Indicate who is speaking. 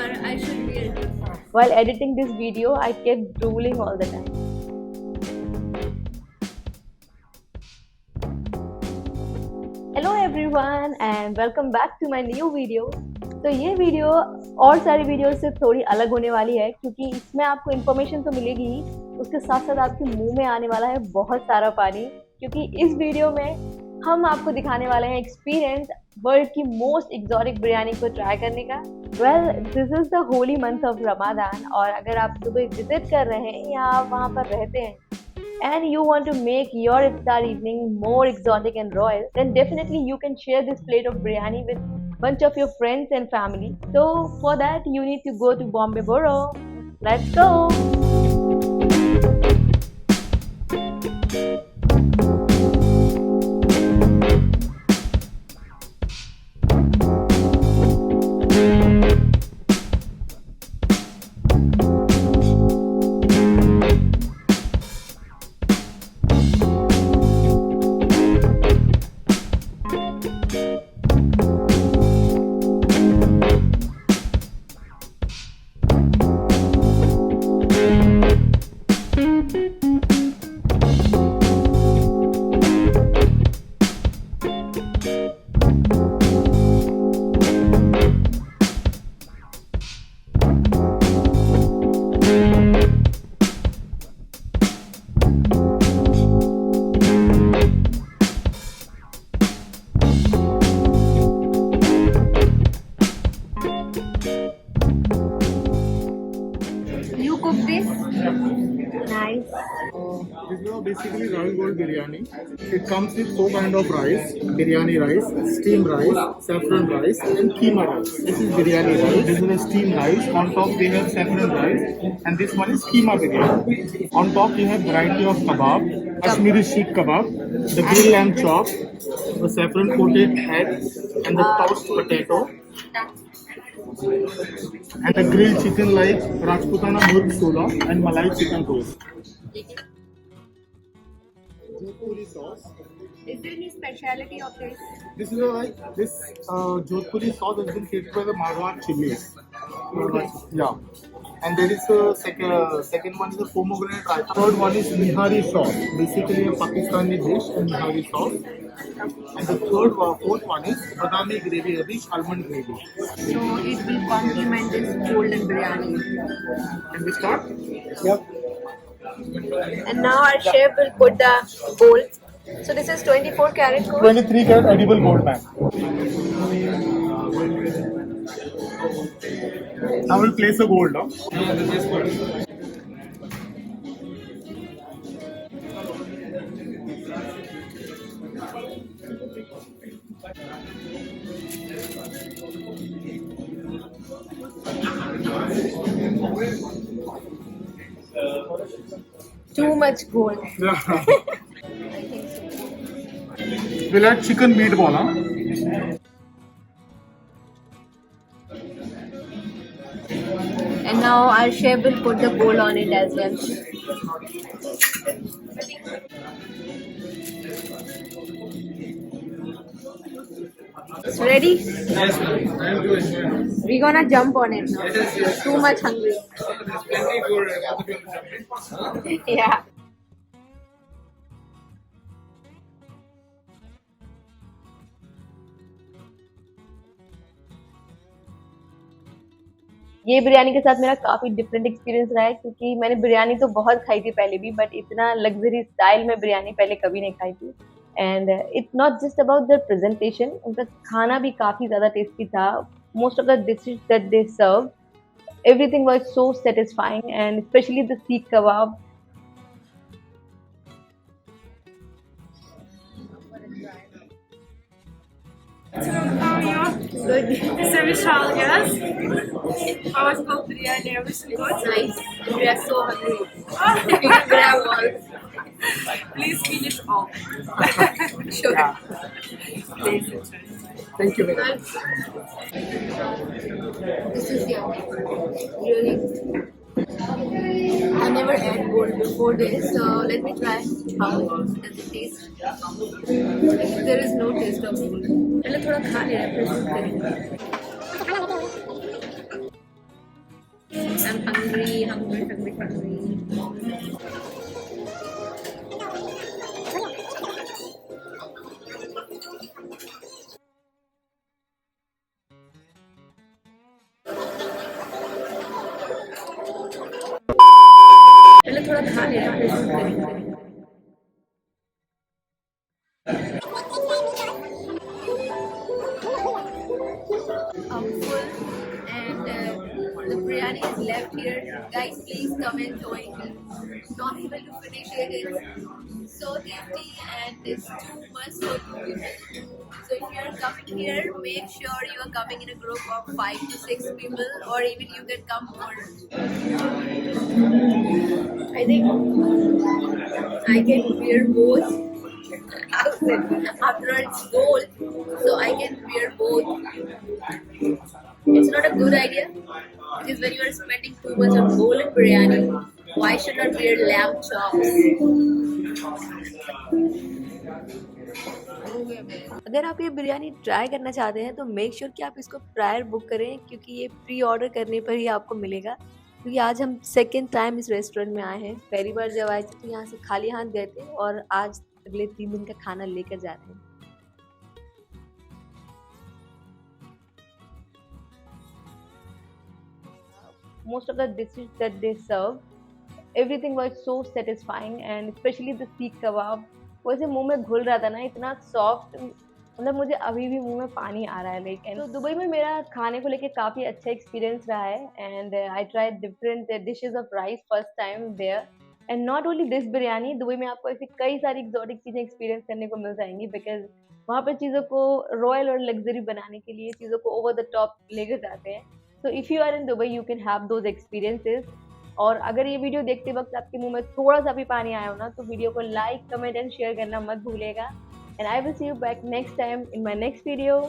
Speaker 1: or I should be editing.
Speaker 2: While editing this video, I kept drooling all the time. Hello everyone and welcome back to my new video. तो ये video और सारी video से थोड़ी अलग होने वाली है क्योंकि इसमें आपको इन्फॉर्मेशन तो मिलेगी ही, उसके साथ साथ आपके मुंह में आने वाला है बहुत सारा पानी, क्योंकि इस वीडियो में हम आपको दिखाने वाले हैं एक्सपीरियंस वर्ल्ड की मोस्ट एक्सोटिक बिरयानी को ट्राई करने का। Well, this is the Holi month of Ramadan, और अगर आप दुबई विजिट कर रहे हैं या आप वहाँ पर रहते हैं and you want to make your iftar evening more exotic and royal, then definitely you can share this plate of biryani with bunch of your friends and family. So for that you need to go to Bombay Borough. Let's go. You cook this? Nice.
Speaker 3: This is basically royal gold biryani. It comes with 4 kind of rice: biryani rice, steamed rice, saffron rice, and keema rice. This is biryani rice. This is a steamed rice. On top we have saffron rice, and this one is keema biryani. On top we have variety of kebab, Kashmiri sheikh kebab, the grilled lamb chop, the saffron coated egg, and the tossed potato. And the grilled chicken like Rajputana Murg Soda and Malai chicken toast. Jodhpuri sauce.
Speaker 1: Is there any speciality of this?
Speaker 3: This is this Jodhpuri sauce has been created by the Marwar chilies. Yeah. And there is a second one is a pomegranate rice. Third one is Nihari sauce, basically a Pakistani dish, and Nihari sauce. And the fourth one is badami gravy, a rich almond gravy.
Speaker 1: So it will complement this golden biryani.
Speaker 3: Can we start? Yep.
Speaker 2: And now our chef will put the bowl. So this is 24 karat gold.
Speaker 3: 23 karat edible gold man. Now we'll place the gold.
Speaker 2: Too much gold.
Speaker 3: Yeah. We'll add chicken meatball. Huh?
Speaker 2: And now our chef will put the bowl on it as well. It's ready?
Speaker 3: Yes,
Speaker 2: We're gonna jump on it now. Too much hungry. Yeah. ये बिरयानी के साथ मेरा काफ़ी different experience रहा है, क्योंकि मैंने बिरयानी तो बहुत खाई थी पहले भी, बट इतना लग्जरी स्टाइल में बिरयानी पहले कभी नहीं खाई थी। And it's not just about the presentation, उनका खाना भी काफ़ी ज़्यादा टेस्टी था। Most of the dishes that they serve, everything was so satisfying, and especially the seekh kebab.
Speaker 1: How are you?
Speaker 2: Good.
Speaker 1: This is Vishal, yes? How was the biryani? Everything good?
Speaker 2: Nice. We are so hungry.
Speaker 1: Oh.
Speaker 2: We can grab all.
Speaker 1: Please finish all.
Speaker 2: Sure.
Speaker 1: Please.
Speaker 3: Thank you very much.
Speaker 2: This is yummy. Really. I never had gold before this, so let me try. How does it taste? There is no taste of gold. पहले थोड़ा खा ले, फिर करेंगे। I'm hungry. पहले थोड़ा खा लिया फिर करेंगे। I'm full and the biryani is left here. Guys, please come and join me. Not able to finish it. It's so tasty and it's too much for two people. So if you are coming here, make sure you are coming in a group of 5 to 6 people, or even you can come more. I think I can wear both. After all, it's gold, so I can wear both. It's not a good idea because when you are spending too much on gold and biryani, why should not wear lamb chops? अगर आप ये biryani try करना चाहते हैं तो make sure कि आप इसको प्रायर बुक करें, क्योंकि ये प्री ऑर्डर करने पर ही आपको मिलेगा। क्योंकि आज हम सेकेंड टाइम इस रेस्टोरेंट में आए हैं। पहली बार जब आए थे तो यहाँ से खाली हाथ गए थे और आज अगले 3 दिन का खाना लेकर जा रहे हैं। Most of the dishes that they serve, everything was so satisfying and especially the seekh kebab, वैसे मुंह में घुल रहा था ना, इतना सॉफ्ट, मतलब मुझे अभी भी मुंह में पानी आ रहा है। लेकिन तो दुबई में मेरा खाने को लेके काफ़ी अच्छा एक्सपीरियंस रहा है and I tried different dishes of rice first time there and not only this biryani. Dubai में आपको ऐसी कई सारी एक्सोटिक चीज़ें एक्सपीरियंस करने को मिल जाएंगी बिकॉज वहाँ पर चीज़ों को रॉयल और लग्जरी बनाने के लिए चीज़ों को ओवर द टॉप लेकर जाते हैं। So if you are in Dubai you can have those experiences. और अगर ये वीडियो देखते वक्त आपके मुंह में थोड़ा सा भी पानी आया हो ना, तो वीडियो को लाइक, कमेंट एंड शेयर करना मत भूलिएगा। And I will see you back next time in my next video.